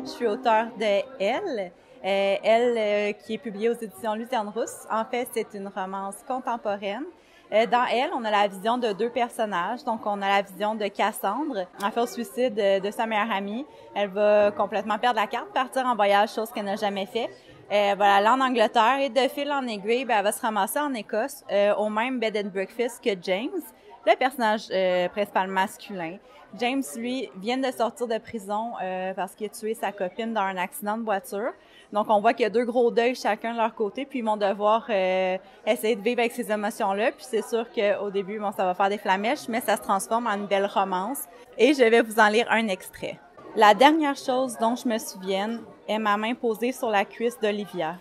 Je suis auteure de Elle. Elle, qui est publiée aux éditions Luzerne Rousse. En fait, c'est une romance contemporaine. Dans Elle, on a la vision de deux personnages. Donc, on a la vision de Cassandre, en fait, au suicide de sa meilleure amie. Elle va complètement perdre la carte, partir en voyage, chose qu'elle n'a jamais fait. Elle va aller en Angleterre et de fil en aiguille, elle va se ramasser en Écosse, au même bed and breakfast que James, le personnage principal masculin. James, lui, vient de sortir de prison parce qu'il a tué sa copine dans un accident de voiture. Donc, on voit qu'il y a deux gros deuils chacun de leur côté, puis ils vont devoir essayer de vivre avec ces émotions-là. Puis c'est sûr qu'au début, bon, ça va faire des flamèches, mais ça se transforme en une belle romance. Et je vais vous en lire un extrait. La dernière chose dont je me souvienne est ma main posée sur la cuisse d'Olivia.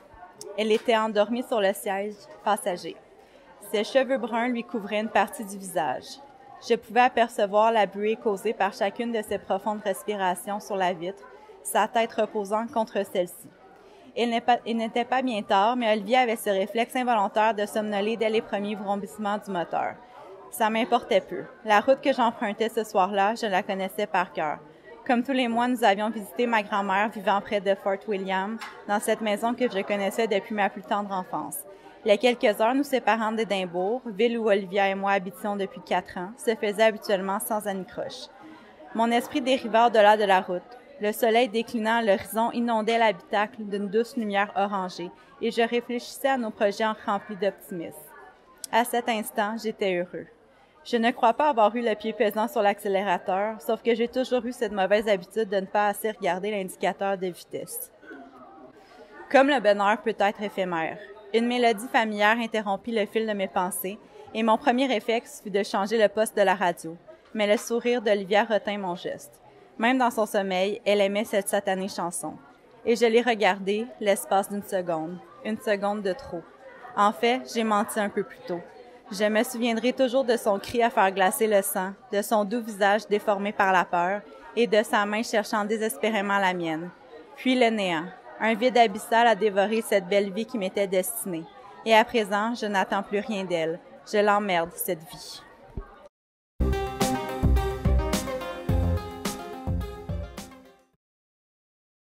Elle était endormie sur le siège passager. Ses cheveux bruns lui couvraient une partie du visage. Je pouvais apercevoir la buée causée par chacune de ses profondes respirations sur la vitre, sa tête reposant contre celle-ci. Il n'était pas bien tard, mais Olivia avait ce réflexe involontaire de somnoler dès les premiers vrombissements du moteur. Ça m'importait peu. La route que j'empruntais ce soir-là, je la connaissais par cœur. Comme tous les mois, nous avions visité ma grand-mère vivant près de Fort William, dans cette maison que je connaissais depuis ma plus tendre enfance. Les quelques heures nous séparant d'Édimbourg, ville où Olivia et moi habitions depuis 4 ans, se faisaient habituellement sans anicroche. Mon esprit dérivait au-delà de la route. Le soleil déclinant à l'horizon inondait l'habitacle d'une douce lumière orangée, et je réfléchissais à nos projets remplis d'optimisme. À cet instant, j'étais heureux. Je ne crois pas avoir eu le pied pesant sur l'accélérateur, sauf que j'ai toujours eu cette mauvaise habitude de ne pas assez regarder l'indicateur de vitesse. Comme le bonheur peut être éphémère, une mélodie familière interrompit le fil de mes pensées, et mon premier réflexe fut de changer le poste de la radio. Mais le sourire d'Olivia retint mon geste. Même dans son sommeil, elle aimait cette satanée chanson. Et je l'ai regardée l'espace d'une une seconde de trop. En fait, j'ai menti un peu plus tôt. Je me souviendrai toujours de son cri à faire glacer le sang, de son doux visage déformé par la peur et de sa main cherchant désespérément la mienne. Puis le néant, un vide abyssal a dévoré cette belle vie qui m'était destinée. Et à présent, je n'attends plus rien d'elle. Je l'emmerde, cette vie.